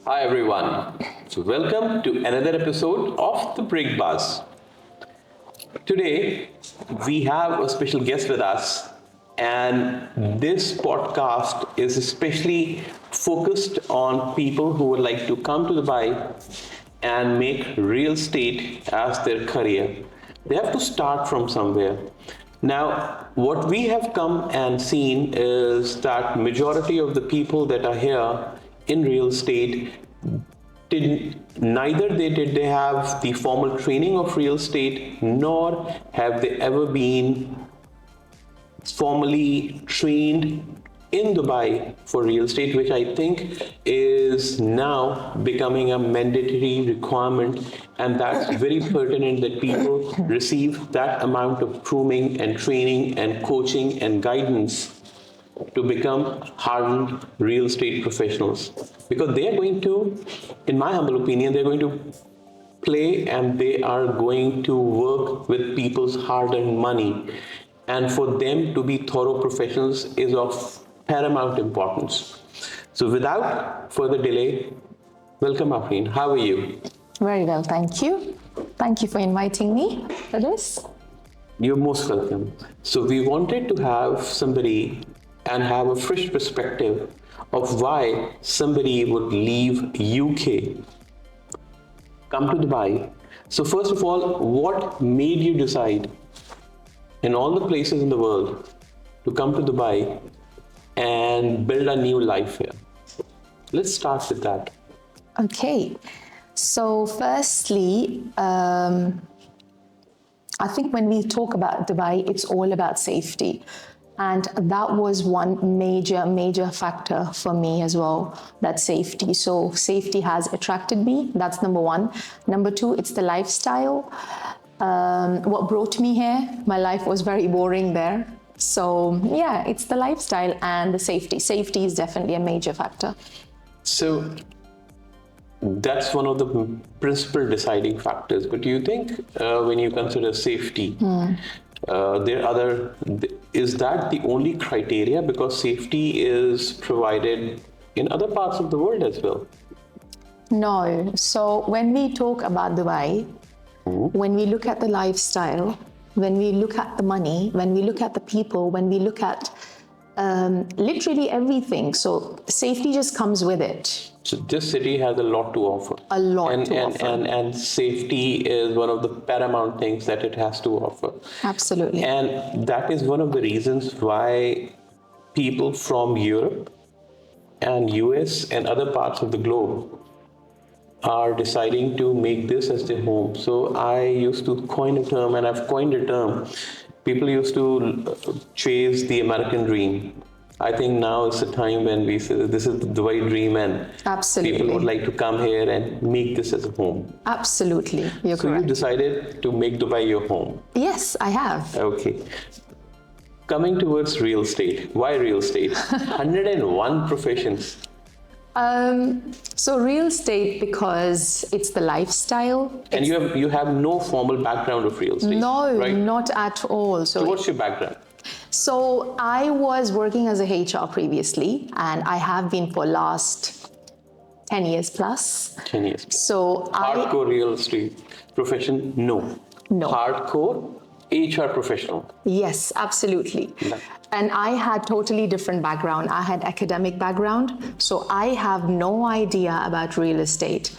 Hi everyone. So welcome to another episode of the Break Buzz. Today we have a special guest with us, and this podcast is especially focused on people who would like to come to Dubai and make real estate as their career. They have to start from somewhere. Now, what we have come and seen is that majority of the people that are here in real estate neither did they have the formal training of real estate, nor have they ever been formally trained in Dubai for real estate, which I think is now becoming a mandatory requirement, and that's very pertinent that people receive that amount of grooming and training and coaching and guidance to become hardened real estate professionals, because they are going to, in my humble opinion, they're going to play and they are going to work with people's hard-earned money, and for them to be thorough professionals is of paramount importance. So without further delay, welcome Afreen. How are you? Very well, thank you. Thank you for inviting me for this. You're most welcome. So we wanted to have somebody and have a fresh perspective of why somebody would leave UK, come to Dubai. So first of all, what made you decide in all the places in the world to come to Dubai and build a new life here? Let's start with that. Okay, so firstly, I think when we talk about Dubai, it's all about safety. And that was one major factor for me as well, that safety. So safety has attracted me, that's number one. Number two, it's the lifestyle. What brought me here, my life was very boring there. So yeah, it's the lifestyle and the safety. Safety is definitely a major factor. So that's one of the principal deciding factors. But do you think when you consider safety, is that the only criteria? Because safety is provided in other parts of the world as well. No. So when we talk about Dubai, when we look at the lifestyle, when we look at the money, when we look at the people, when we look at literally everything, so safety just comes with it. So this city has a lot to offer. A lot to offer. And safety is one of the paramount things that it has to offer. Absolutely. And that is one of the reasons why people from Europe and US and other parts of the globe are deciding to make this as their home. So I used to coin a term, and I've coined a term. People used to chase the American dream. I think now is the time when we say this is the Dubai dream, and Absolutely. people would like to come here and make this as a home. Absolutely, you're So correct. you decided to make Dubai your home. Yes, I have. Okay. Coming towards real estate. Why real estate? 101 professions. So real estate, because it's the lifestyle. And you have no formal background of real estate. No, right? not at all. So what's your background? So I was working as a HR previously, and I have been for last 10 years plus. 10 years. So Hardcore real estate profession? No. No. Hardcore HR professional? Yes, absolutely. No. And I had totally different background. I had academic background, so I have no idea about real estate.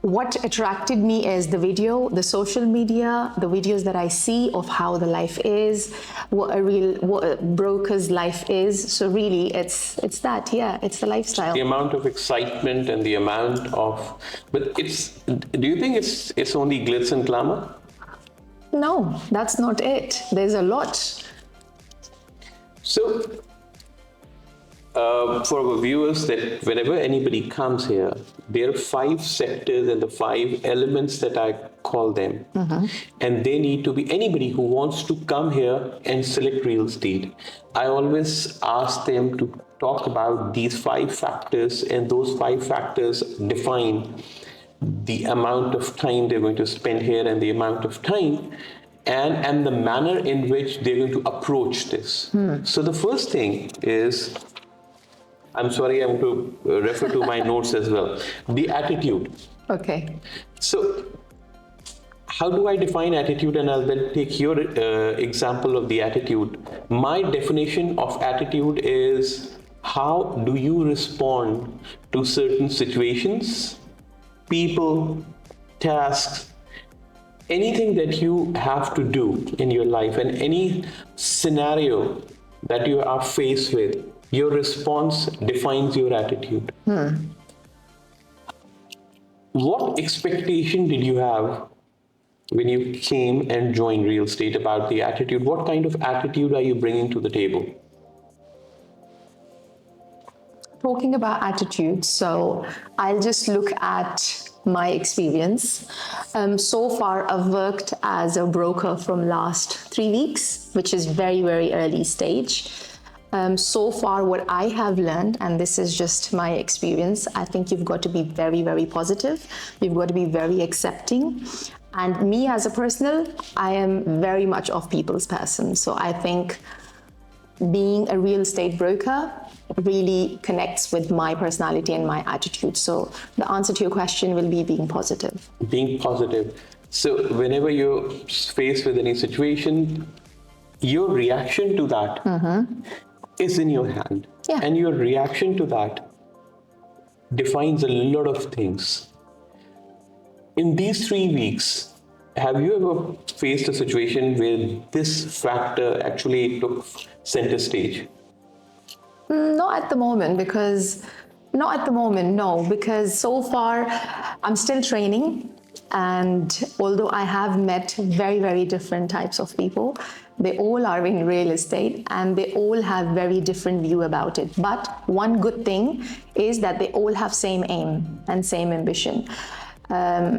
What attracted me is the video, the social media, the videos that I see of how the life is, what a broker's life is. So really, it's that, yeah, it's the lifestyle. The amount of excitement and the amount of, but do you think it's only glitz and glamour? No, that's not it. There's a lot. So, for our viewers, that whenever anybody comes here, there are 5 sectors and the 5 elements that I call them. And they need to be anybody who wants to come here and select real estate. I always ask them to talk about these 5 factors, and those 5 factors define the amount of time they're going to spend here and the amount of time and the manner in which they're going to approach this. So the first thing is I'm sorry, I'm going to refer to my notes as well. The attitude. Okay. So, how do I define attitude? And I'll then take your example of the attitude. My definition of attitude is how do you respond to certain situations, people, tasks, anything that you have to do in your life, and any scenario that you are faced with, your response defines your attitude. What expectation did you have when you came and joined real estate about the attitude? What kind of attitude are you bringing to the table? Talking about attitude, so I'll just look at my experience. So far, I've worked as a broker from last 3 weeks, which is very, very early stage. So far, what I have learned, and this is just my experience, I think you've got to be very, very positive. You've got to be very accepting. And me as a personal, I am very much of people's person. So I think being a real estate broker really connects with my personality and my attitude. So the answer to your question will be being positive. Being positive. So whenever you're faced with any situation, your reaction to that is in your hand. Yeah. And your reaction to that defines a lot of things. In these 3 weeks, have you ever faced a situation where this factor actually took center stage? Not at the moment, no, because so far I'm still training. And although I have met very, very different types of people, they all are in real estate and they all have very different view about it. But one good thing is that they all have same aim and same ambition.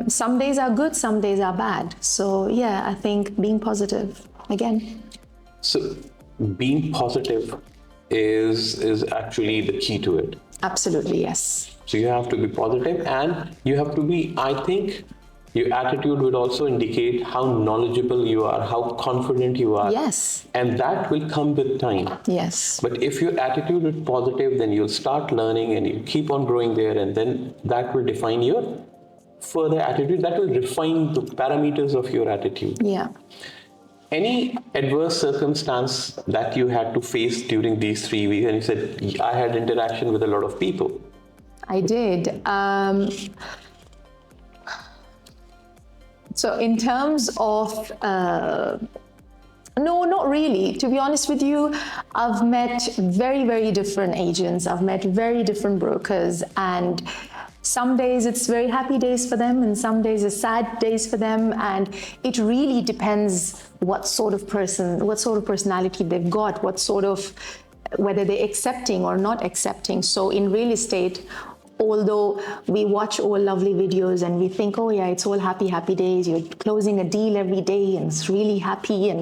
Some days are good, some days are bad. So yeah, I think being positive again. So being positive is actually the key to it. Absolutely, yes. So you have to be positive, and you have to be, I think, your attitude would also indicate how knowledgeable you are, how confident you are. Yes. And that will come with time. Yes. But if your attitude is positive, then you'll start learning and you keep on growing there, and then that will define your further attitude. That will refine the parameters of your attitude. Yeah. Any adverse circumstance that you had to face during these 3 weeks? And you said, I had interaction with a lot of people. I did. So in terms of, no, not really. To be honest with you, I've met very, very different agents. I've met very different brokers, and some days it's very happy days for them and some days it's sad days for them. And it really depends what sort of personality they've got, whether they're accepting or not accepting. So in real estate, although we watch all lovely videos and we think, oh yeah, it's all happy, happy days, you're closing a deal every day and it's really happy.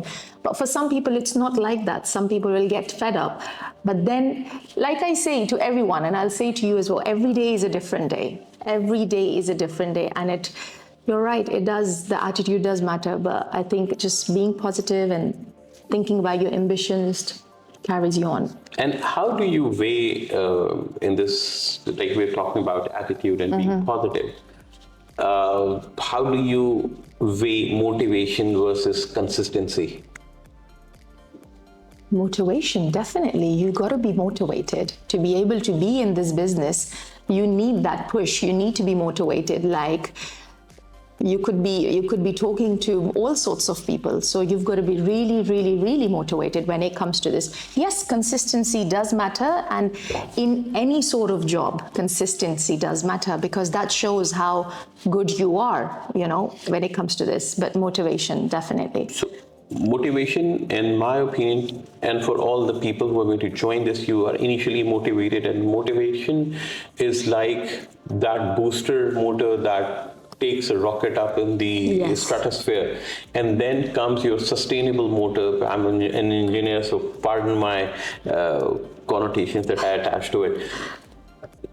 But for some people, it's not like that. Some people will get fed up. But then, like I say to everyone, and I'll say to you as well, every day is a different day. Every day is a different day. And you're right, the attitude does matter. But I think just being positive and thinking about your ambitions carries you on. And how do you weigh in this, like we're talking about attitude and being positive, how do you weigh motivation versus consistency? Motivation, definitely. You got to be motivated to be able to be in this business. You need that push. You need to be motivated. Like you could be talking to all sorts of people. So you've got to be really, really, really motivated when it comes to this. Yes, consistency does matter. And in any sort of job, consistency does matter because that shows how good you are, when it comes to this. But motivation, definitely. So motivation, in my opinion, and for all the people who are going to join this, you are initially motivated, and motivation is like that booster motor that takes a rocket up in the stratosphere, and then comes your sustainable motor. I'm an engineer, so pardon my connotations that I attach to it.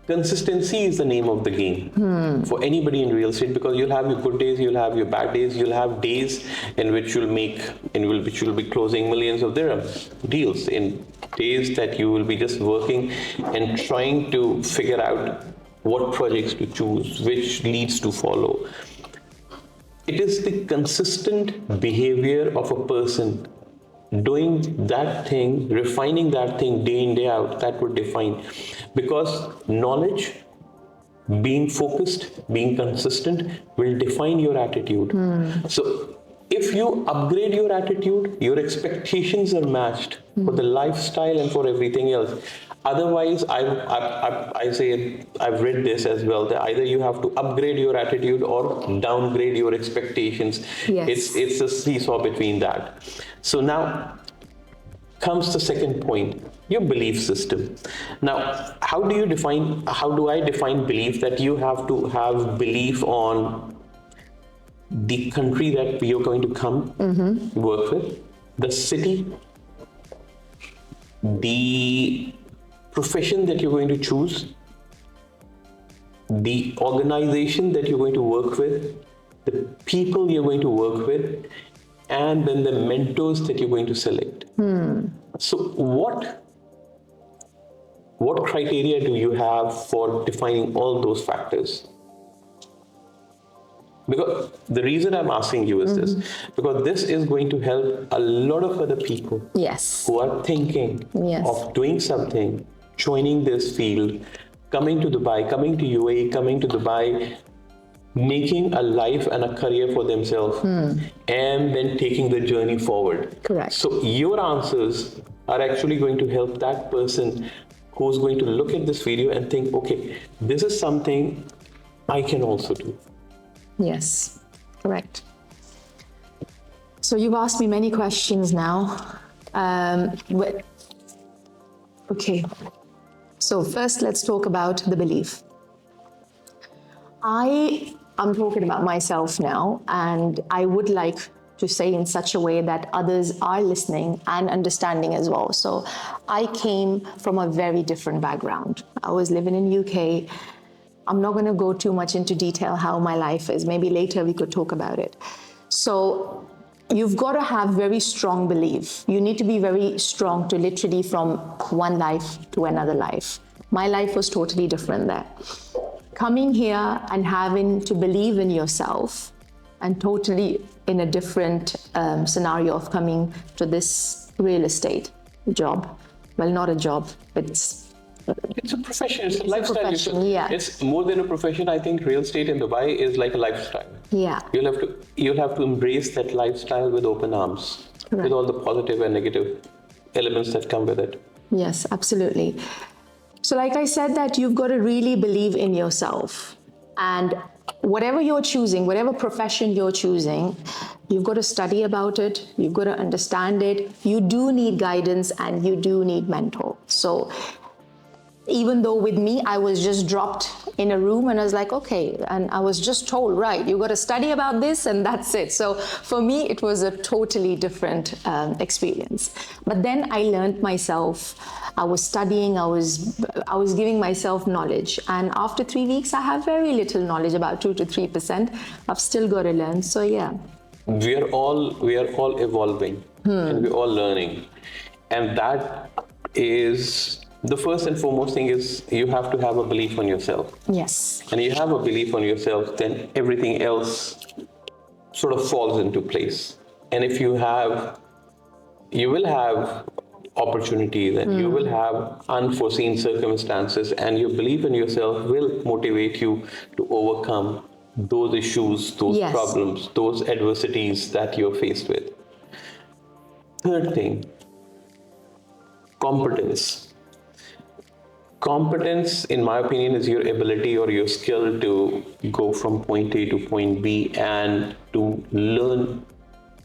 Consistency is the name of the game for anybody in real estate, because you'll have your good days, you'll have your bad days, you'll have days in which you'll be closing millions of dirham deals in days that you will be just working and trying to figure out what projects to choose, which leads to follow. It is the consistent behavior of a person doing that thing, refining that thing day in, day out, that would define. Because knowledge, being focused, being consistent will define your attitude. So if you upgrade your attitude, your expectations are matched for the lifestyle and for everything else. Otherwise, I say, I've read this as well, that either you have to upgrade your attitude or downgrade your expectations. Yes. It's a seesaw between that. So now comes the second point, your belief system. Now, how do I define belief? That you have to have belief on the country that you're going to come work with, the city, the profession that you're going to choose, the organization that you're going to work with, the people you're going to work with, and then the mentors that you're going to select. So what criteria do you have for defining all those factors? Because the reason I'm asking you is this, because this is going to help a lot of other people Yes. who are thinking Yes. of doing something, joining this field, coming to Dubai, coming to UAE, coming to Dubai, making a life and a career for themselves, and then taking the journey forward. Correct. So your answers are actually going to help that person who's going to look at this video and think, okay, this is something I can also do. Yes, correct. So you've asked me many questions now. Okay. So first, let's talk about the belief. I'm talking about myself now, and I would like to say in such a way that others are listening and understanding as well. So I came from a very different background. I was living in UK. I'm not going to go too much into detail how my life is. Maybe later we could talk about it. So you've got to have very strong belief. You need to be very strong to literally from one life to another life. My life was totally different there. Coming here and having to believe in yourself and totally in a different scenario of coming to this real estate job. Well, not a job, but it's a profession, it's a lifestyle. Profession, yeah. It's more than a profession. I think real estate in Dubai is like a lifestyle. Yeah. You'll have to embrace that lifestyle with open arms, Correct. with all the positive and negative elements that come with it. Yes, absolutely. So like I said, that you've got to really believe in yourself, and whatever you're choosing, whatever profession you're choosing, you've got to study about it, you've got to understand it. You do need guidance and you do need mentor. So even though with me, I was just dropped in a room and I was like, okay, and I was just told, right, you got to study about this and that's it. So for me, it was a totally different experience. But then I learned myself. I was studying, I was giving myself knowledge. And after 3 weeks, I have very little knowledge, about 2 to 3%. I've still got to learn. So yeah. We are all evolving and we're all learning. And that is the first and foremost thing is you have to have a belief on yourself. Yes. And you have a belief on yourself, then everything else sort of falls into place. And if you will have opportunities and you will have unforeseen circumstances, and your belief in yourself will motivate you to overcome those issues, those Yes. problems, those adversities that you're faced with. Third thing, competence. Competence, in my opinion, is your ability or your skill to go from point A to point B and to learn,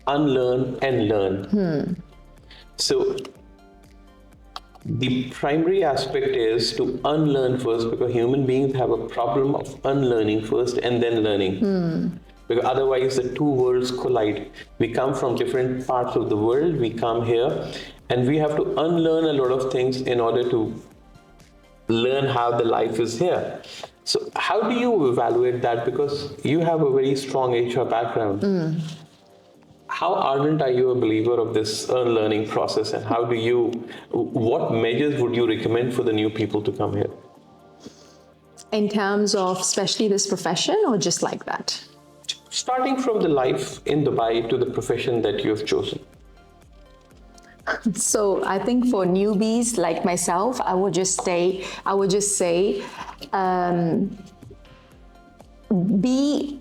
unlearn, and learn. So the primary aspect is to unlearn first, because human beings have a problem of unlearning first and then learning. Because otherwise the two worlds collide. We come from different parts of the world, we come here, and we have to unlearn a lot of things in order to learn how the life is here. So how do you evaluate that? Because you have a very strong HR background. How ardent are you a believer of this learning process, and what measures would you recommend for the new people to come here? In terms of especially this profession or just like that? Starting from the life in Dubai to the profession that you have chosen. So I think for newbies like myself, I would just say, be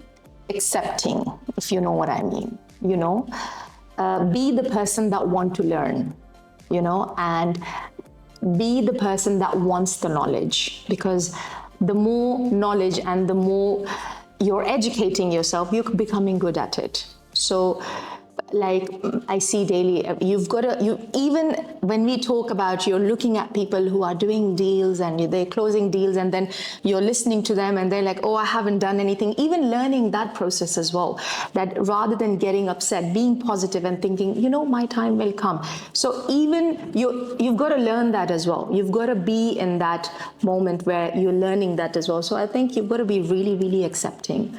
accepting, if you know what I mean. Be the person that want to learn, and be the person that wants the knowledge, because the more knowledge and the more you're educating yourself, you're becoming good at it. So like I see daily, even when we talk about, you're looking at people who are doing deals and they're closing deals, and then you're listening to them and they're like, oh, I haven't done anything. Even learning that process as well, that rather than getting upset, being positive and thinking, my time will come. So even you've got to learn that as well. You've got to be in that moment where you're learning that as well. So I think you've got to be really, really accepting.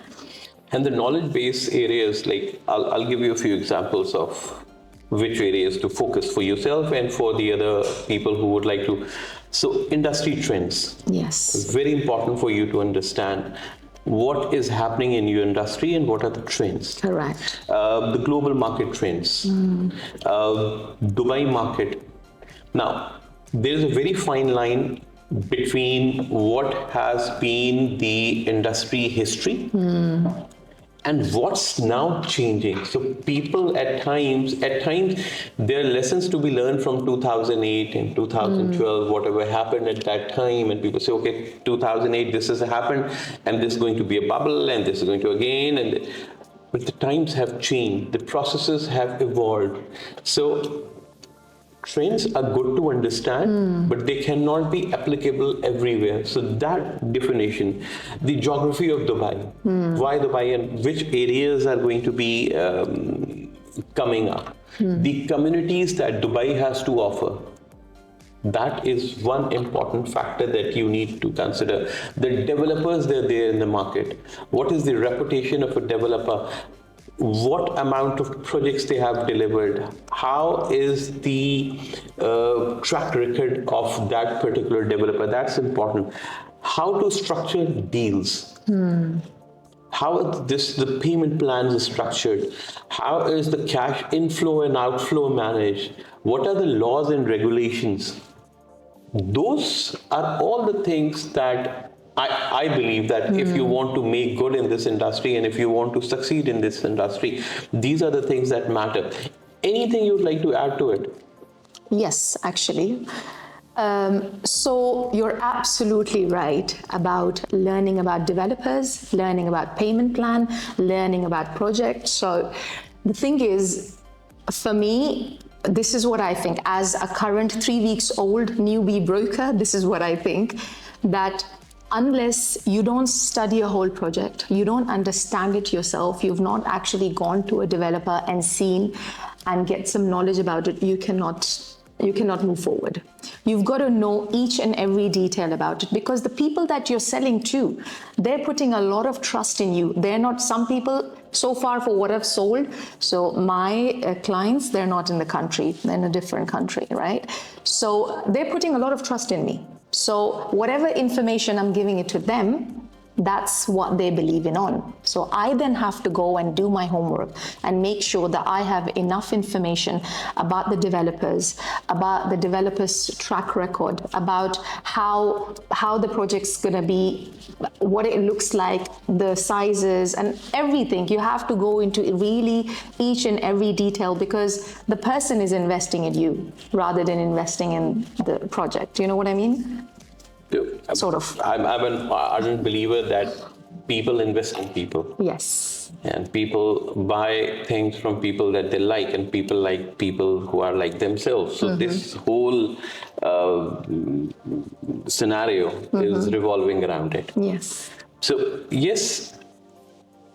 And the knowledge-based areas, like I'll give you a few examples of which areas to focus for yourself and for the other people who would like to. So industry trends. Yes. Very important for you to understand what is happening in your industry and what are the trends. Correct. The global market trends. Dubai market. Now, there is a very fine line between what has been the industry history and what's now changing. So people at times, there are lessons to be learned from 2008 and 2012, whatever happened at that time. And people say, okay, 2008, this has happened, and this is going to be a bubble, and this is going to again. But the times have changed. The processes have evolved. So trends are good to understand, but they cannot be applicable everywhere. So that definition, the geography of Dubai, why Dubai and which areas are going to be coming up, the communities that Dubai has to offer, that is one important factor that you need to consider. The developers that are there in the market, what is the reputation of a developer? What amount of projects they have delivered, how is the track record of that particular developer, that's important. How to structure deals, how the payment plans is structured, how is the cash inflow and outflow managed, what are the laws and regulations. Those are all the things that I believe that if you want to make good in this industry and if you want to succeed in this industry, these are the things that matter. Anything you'd like to add to it? Yes, actually. So you're absolutely right about learning about developers, learning about payment plan, learning about projects. So the thing is, for me, this is what I think. As a current 3 weeks old newbie broker, this is what I think, that unless you don't study a whole project, you don't understand it yourself, you've not actually gone to a developer and seen and get some knowledge about it, you cannot move forward. You've got to know each and every detail about it, because the people that you're selling to, they're putting a lot of trust in you. They're not, some people, so far for what I've sold, so my clients, they're not in the country, they're in a different country, right? So they're putting a lot of trust in me. So whatever information I'm giving it to them, that's what they believe in on. So I then have to go and do my homework and make sure that I have enough information about the developers track record, about how the project's gonna be, what it looks like, the sizes and everything. You have to go into really each and every detail, because the person is investing in you rather than investing in the project. You know what I mean? Sort of. I'm an ardent believer that people invest in people. Yes. And people buy things from people that they like, and people like people who are like themselves. So this whole scenario is revolving around it. Yes. So yes,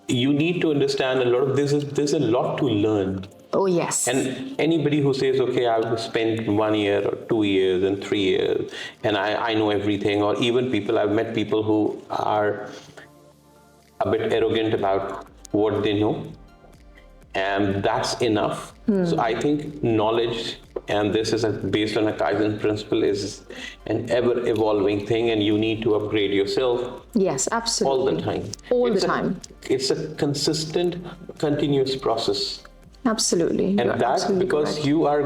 you need to understand a lot of this. There's a lot to learn. Oh, yes. And anybody who says, okay, I'll spend 1 year or 2 years and 3 years and I know everything, or even people, I've met people who are a bit arrogant about what they know. and that's enough. So I think knowledge, and this is based on a Kaizen principle, is an ever evolving thing, and you need to upgrade yourself Yes, absolutely. all the time. All It's the time. It's a consistent, continuous process. Absolutely. And You're that's absolutely because correct. you're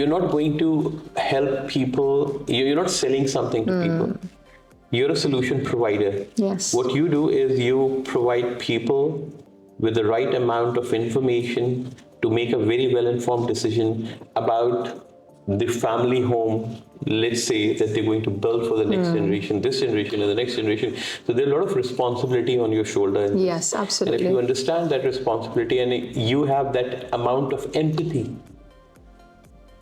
not going to help people, you're not selling something to people. You're a solution provider. Yes. What you do is you provide people with the right amount of information to make a very well-informed decision about the family home, let's say, that they're going to build for the next generation, this generation, and the next generation. So there's a lot of responsibility on your shoulder. in this. Yes, And absolutely. if you understand that responsibility and you have that amount of empathy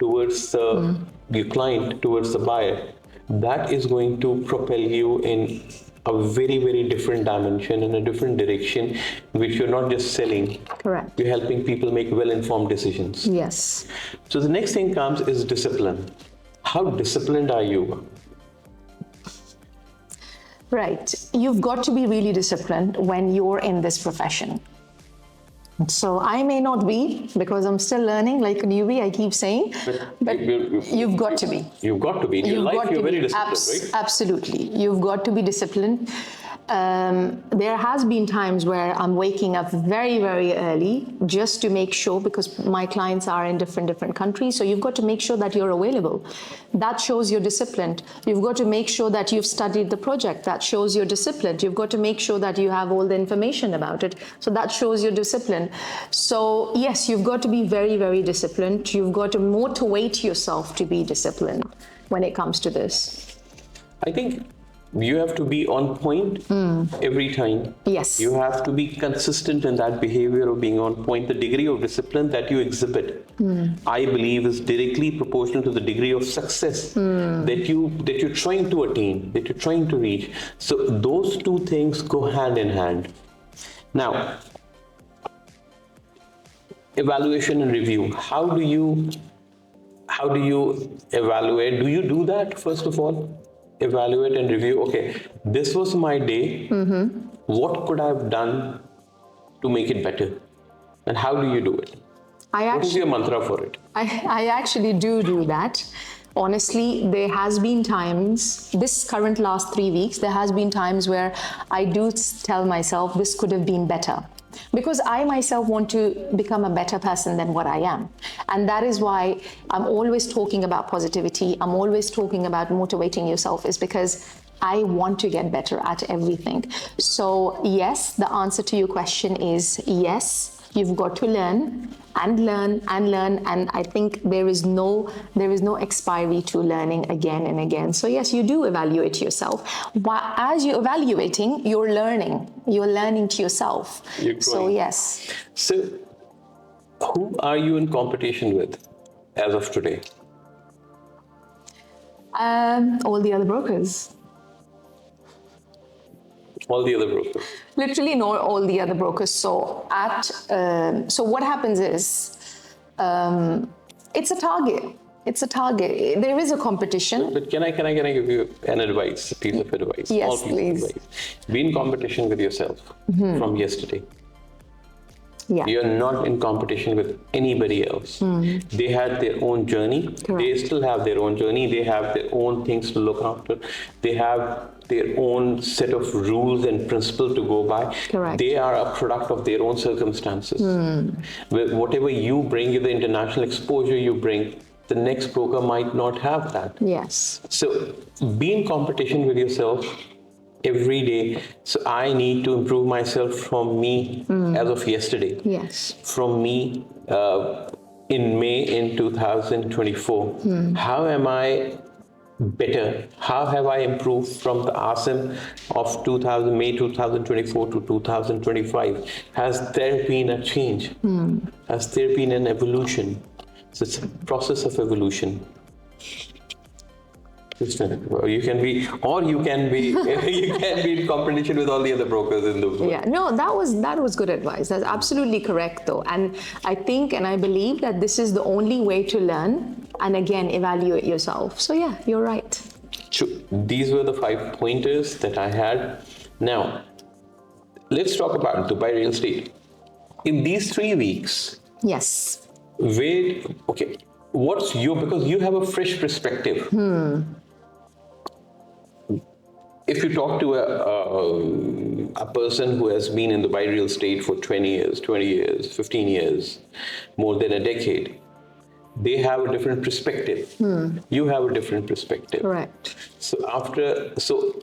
towards your client, towards the buyer, that is going to propel you in a very, very different dimension, in a different direction, which you're not just selling. Correct. You're helping people make well-informed decisions. Yes. So the next thing comes is discipline. How disciplined are you? Right. You've got to be really disciplined when you're in this profession. So I may not be, because I'm still learning like a newbie, I keep saying, but you've got to be. You've got to be. In your You've life, got you're to very be. disciplined, right? Absolutely. You've got to be disciplined. There has been times where I'm waking up very, very early just to make sure, because my clients are in different countries. So you've got to make sure that you're available. That shows you're disciplined. You've got to make sure that you've studied the project. That shows you're disciplined. You've got to make sure that you have all the information about it. So that shows you're disciplined. So yes, you've got to be very, very disciplined. You've got to motivate yourself to be disciplined when it comes to this. I think you have to be on point every time. Yes. You have to be consistent in that behavior of being on point. The degree of discipline that you exhibit, I believe, is directly proportional to the degree of success that you're trying to attain, that you're trying to reach. So those two things go hand in hand. Now, evaluation and review. How do you evaluate? Do you do that first of all? Evaluate and review. Okay, this was my day. What could I have done to make it better? And how do you do it? What is your mantra for it? I actually do that. Honestly, there has been times, this current last 3 weeks, there has been times where I do tell myself this could have been better. Because I myself want to become a better person than what I am. And that is why I'm always talking about positivity. I'm always talking about motivating yourself, is because I want to get better at everything. So yes, the answer to your question is yes. You've got to learn and learn and learn, and I think there is no expiry to learning again and again. So yes, you do evaluate yourself. But as you're evaluating, you're learning to yourself. You're So growing. yes. So, who are you in competition with as of today? All the other brokers. All the other brokers. Literally not all the other brokers. So so what happens is, it's a target. It's a target. There is a competition. But can I give you an advice, a piece of advice? Yes, Small piece of please. advice. Be in competition with yourself from yesterday. Yeah. You're not in competition with anybody else. They had their own journey. Correct. They still have their own journey. They have their own things to look after. They have their own set of rules and principles to go by. Correct. They are a product of their own circumstances. With whatever you bring, the international exposure you bring, the next broker might not have that. Yes. So be in competition with yourself every day. So I need to improve myself from me as of yesterday. Yes. From me in May in 2024. How am I better? How have I improved from the Asim of May 2024 to 2025? Has there been a change? Has there been an evolution? So it's a process of evolution. You can be in competition with all the other brokers in the world. Yeah, no, that was good advice. That's absolutely correct, though. And I think and I believe that this is the only way to learn and again evaluate yourself. So yeah, you're right. These were the 5 pointers that I had. Now, let's talk about Dubai real estate. In these 3 weeks, Yes. okay, what's your, because you have a fresh perspective. If you talk to a person who has been in Dubai real estate for 20 years, 20 years, 15 years, more than a decade, they have a different perspective. You have a different perspective. Correct. So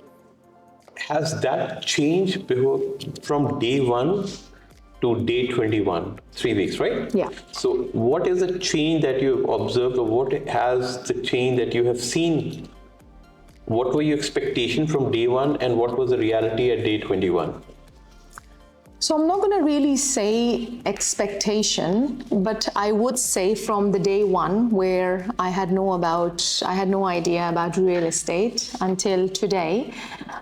has that changed from day one to day 21, 3 weeks, right? Yeah. So what is the change that you've observed, or what has the change that you have seen? What were your expectations from day one, and what was the reality at day 21? So I'm not going to really say expectation, but I would say from the day one where I had no idea about real estate until today,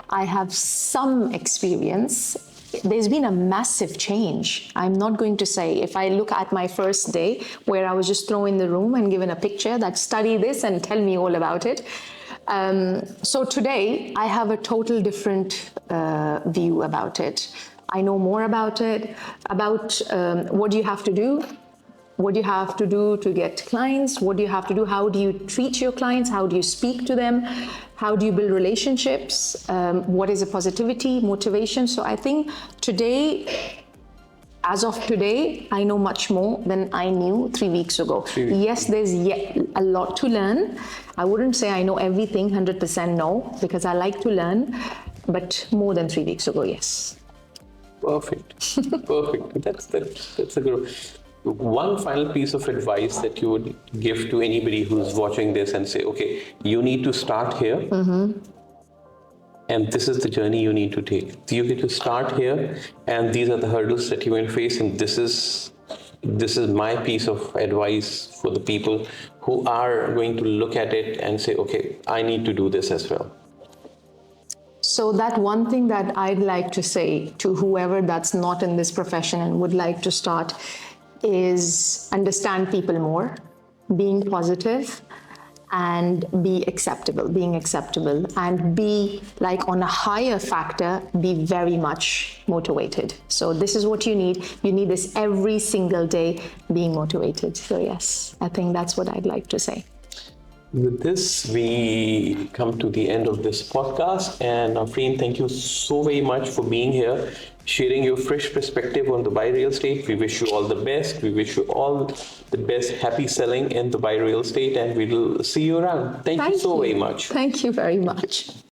I have some experience. There's been a massive change. I'm not going to say, if I look at my first day where I was just thrown in the room and given a picture that study this and tell me all about it. So today I have a total different view about it. I know more about it, about what do you have to do, what do you have to do to get clients, what do you have to do, how do you treat your clients, how do you speak to them, how do you build relationships, what is a positivity, motivation. So I think today, as of today, I know much more than I knew 3 weeks ago. Yes, there's yet a lot to learn. I wouldn't say I know everything 100% no, because I like to learn, but more than 3 weeks ago, yes. Perfect. Perfect. That's a good. One final piece of advice that you would give to anybody who's watching this and say, okay, you need to start here. And this is the journey you need to take. You get to start here, and these are the hurdles that you're going to face. And this is my piece of advice for the people who are going to look at it and say, okay, I need to do this as well. So that one thing that I'd like to say to whoever that's not in this profession and would like to start is understand people more, being positive, and being acceptable, and be like on a higher factor, be very much motivated. So this is what you need. You need this every single day, being motivated. So yes, I think that's what I'd like to say. With this, we come to the end of this podcast. And Afreen, thank you so very much for being here, sharing your fresh perspective on Dubai real estate. We wish you all the best. We wish you all the best, happy selling in Dubai real estate, and we will see you around. Thank you so very much. Thank you very much.